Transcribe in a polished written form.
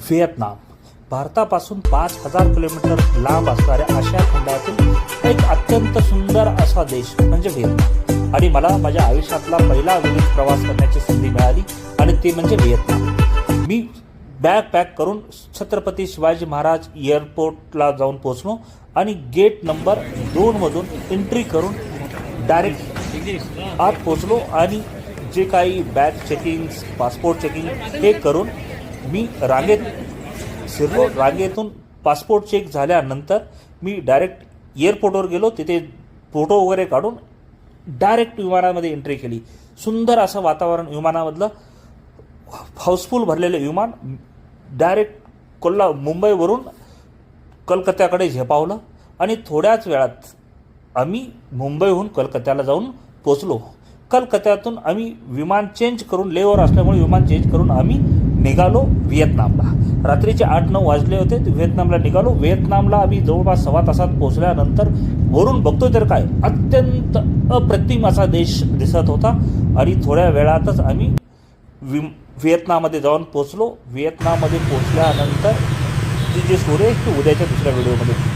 Vietnam भारतापासून 5,000 kilometre लांब असणाऱ्या आशिया खंडातील एक अत्यंत सुंदर असा देश म्हणजे व्हिएतनाम. आणि मला माझ्या आयुष्यातला पहिला विदेश प्रवास करण्याची संधी मिळाली आणि ते म्हणजे व्हिएतनाम. मी बॅग पॅक करून छत्रपती शिवाजी महाराज एअरपोर्टला जाऊन पोहोचलो आणि गेट नंबर 2 मधून एंट्री करून डायरेक्ट आत पोहोचलो आणि जे काही बॅग चेकिंग, पासपोर्ट चेकिंग हे करून मी रांगेत शिरलो. रांगेतून पासपोर्ट चेक झाल्यानंतर मी डायरेक्ट एअरपोर्टवर गेलो. तिथे फोटो वगैरे काढून डायरेक्ट विमानामध्ये एंट्री केली. सुंदर असं वातावरण, विमानामधलं हाऊसफुल भरलेलं विमान डायरेक्ट मुंबईवरून कलकत्त्याकडे झेपावलं आणि थोड्याच वेळात आम्ही मुंबईहून कलकत्त्याला जाऊन पोचलो. कलकत्त्यातून आम्ही विमान चेंज करून, लेवर असल्यामुळे विमान चेंज करून आम्ही निघालो व्हिएतनामला. रात्रीचे 8-9 वाजले होते. व्हिएतनामला निघालो. व्हिएतनामला आम्ही जवळपास 1.25 तासात पोहोचल्यानंतर वरून बघतोय तर काय अत्यंत अप्रतिम असा देश दिसत होता. आणि थोड्या वेळातच आम्ही व्हिएतनाममध्ये जाऊन पोहोचलो. व्हिएतनाममध्ये पोहोचल्यानंतर जी स्टोरी आहे ती उद्याच्या दुसऱ्या व्हिडिओमध्ये